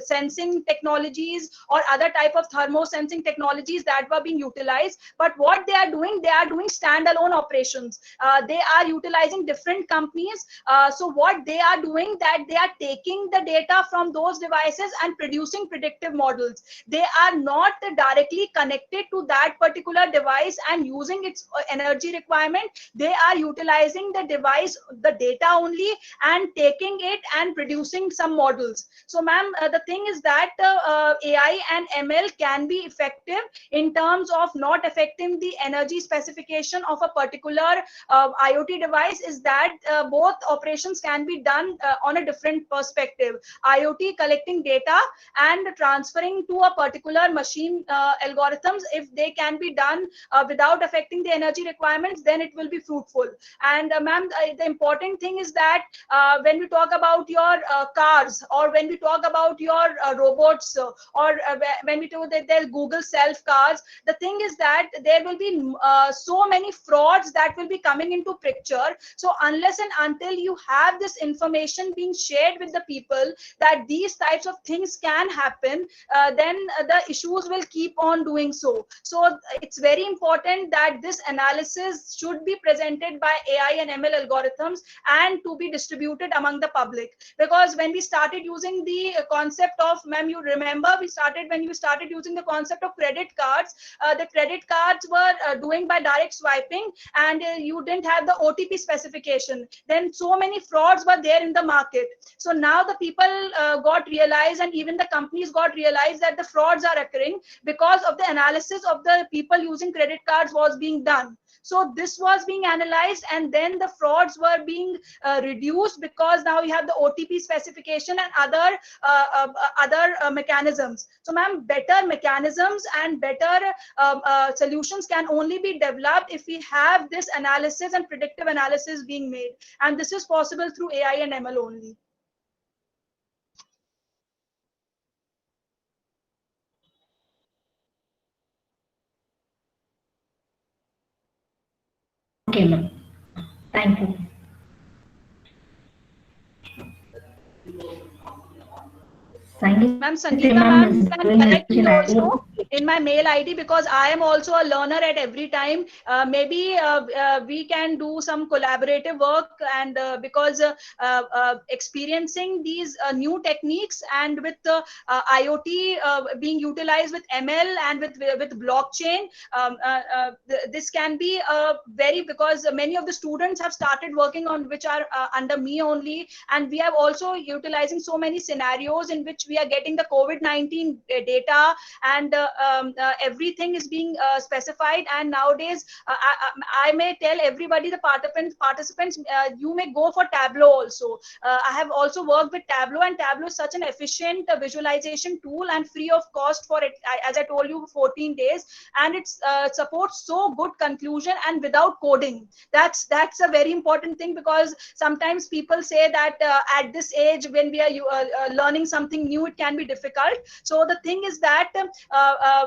sensing technologies or other type of thermo sensing technologies that were being utilized. But what they are doing standalone operations. They are utilizing different companies. So what they are doing, that they are taking the data from those devices and producing predictive models. They are not directly connected to that particular device and using its energy requirement. They are utilizing the device, the data only, and taking it and producing some models. So ma'am, the thing is that AI and ML can be effective in terms of not affecting the energy specification of a particular IoT device, is that both operations can be done on a different perspective. IoT collecting data and transferring to a particular machine algorithms, if they can be done without affecting the energy requirements, then it will be fruitful. And ma'am, the important thing is that when we talk about your cars, or when we talk about your robots, or when we talk that there's Google self cars, the thing is that there will be so many frauds that will be coming into picture. So unless and until you have this information being shared with the people that these types of things can happen, then the issues will keep on doing so. So it's very important that this analysis should be presented by AI and ML algorithms and to be distributed among the public. Because when we started using the concept of, ma'am, you remember when you started using the concept of credit cards, the credit cards were doing by direct swiping, and you didn't have the OTP specification. Then so many frauds were there in the market. So now the people got realized, and even the companies got realized, that the frauds are occurring because of the analysis of the people using credit cards was being done. So this was being analyzed, and then the frauds were being reduced, because now you have the OTP specification and other mechanisms. So ma'am, better mechanisms and better solutions can only be developed if we have this analysis and predictive analysis being made, and this is possible through AI and ML only. Okay, ma'am. Thank you. Ma'am, Sangeeta ma'am can connect me also in my mail ID, because I am also a learner at every time. Maybe we can do some collaborative work, and because experiencing these new techniques, and with IoT being utilized with ML and with blockchain, this can be because many of the students have started working on which are under me only, and we have also utilizing so many scenarios in which we are getting the COVID-19 data, and everything is being specified. And nowadays, I may tell everybody, the participants, you may go for Tableau also. I have also worked with Tableau, and Tableau is such an efficient visualization tool and free of cost for it, as I told you, 14 days, and it supports so good conclusion and without coding. That's a very important thing, because sometimes people say that at this age, when we are learning something new, it can be difficult. So the thing is that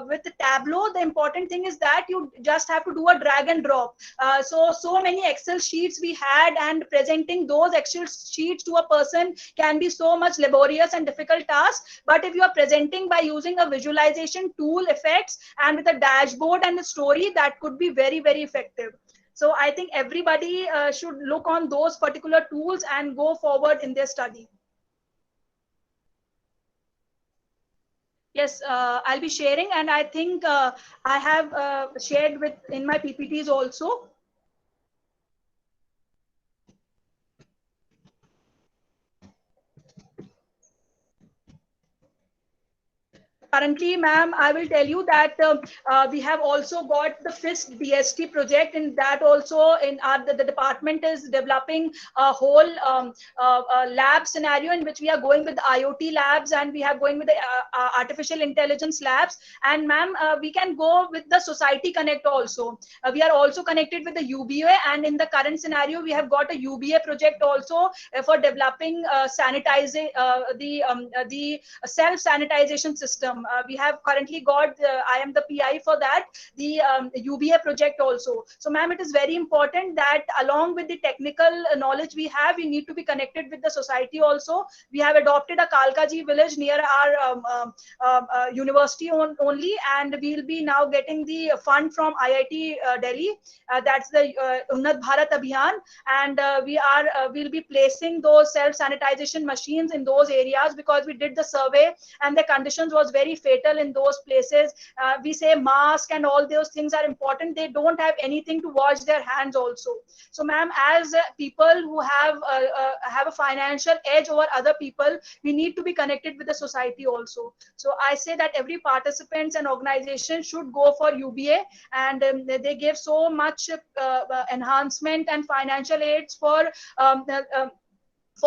with the Tableau, the important thing is that you just have to do a drag and drop. So many Excel sheets we had, and presenting those Excel sheets to a person can be so much laborious and difficult task. But if you are presenting by using a visualization tool effects and with a dashboard and a story, that could be very, very effective. So I think everybody should look on those particular tools and go forward in their study. Yes, I'll be sharing, and I think I have shared in my PPTs also. Currently, ma'am, I will tell you that we have also got the FIST DST project, and that also in the department is developing a whole lab scenario in which we are going with the IoT labs, and we are going with the artificial intelligence labs. And ma'am, we can go with the Society Connect also. We are also connected with the UBA, and in the current scenario, we have got a UBA project also for developing sanitizing the self-sanitization system. we have currently got, I am the PI for that, the UBA project also. So ma'am, it is very important that along with the technical knowledge we have, we need to be connected with the society also. We have adopted a Kalkaji village near our university only, and we'll be now getting the fund from IIT Delhi. That's the Unnat Bharat Abhiyan, and we'll be placing those self sanitization machines in those areas, because we did the survey and the conditions was very fatal in those places. We say mask and all those things are important, they don't have anything to wash their hands also. So ma'am, as people who have a financial edge over other people, we need to be connected with the society also. So I say that every participants and organization should go for UBA, and they give so much enhancement and financial aids for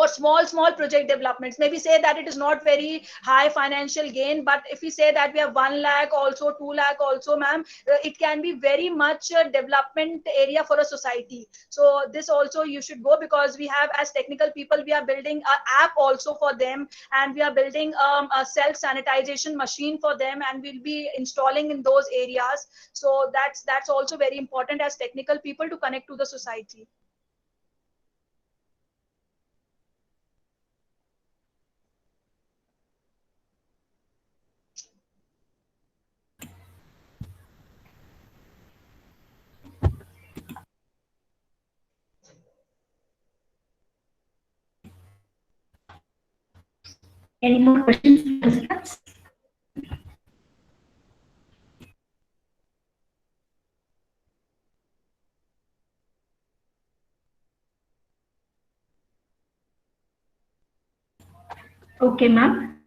small project developments. Maybe say that it is not very high financial gain, but if we say that we have 1 lakh also, 2 lakh also, ma'am, it can be very much a development area for a society. So this also you should go, because we have, as technical people, we are building an app also for them, and we are building a self sanitization machine for them, and we'll be installing in those areas. So that's also very important as technical people to connect to the society. Any more questions, participants? Okay, ma'am.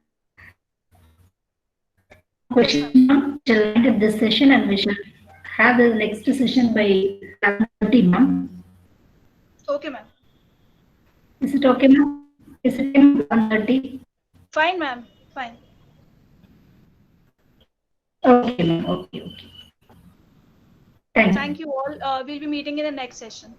Question, ma'am. Shall end this session, and we shall have the next session by 11:30, ma'am. Okay, ma'am. Is it okay, ma'am? Is it 11:30? Fine, ma'am. Fine. Okay, ma'am. Okay. Thank you. Thank you all. We'll be meeting in the next session.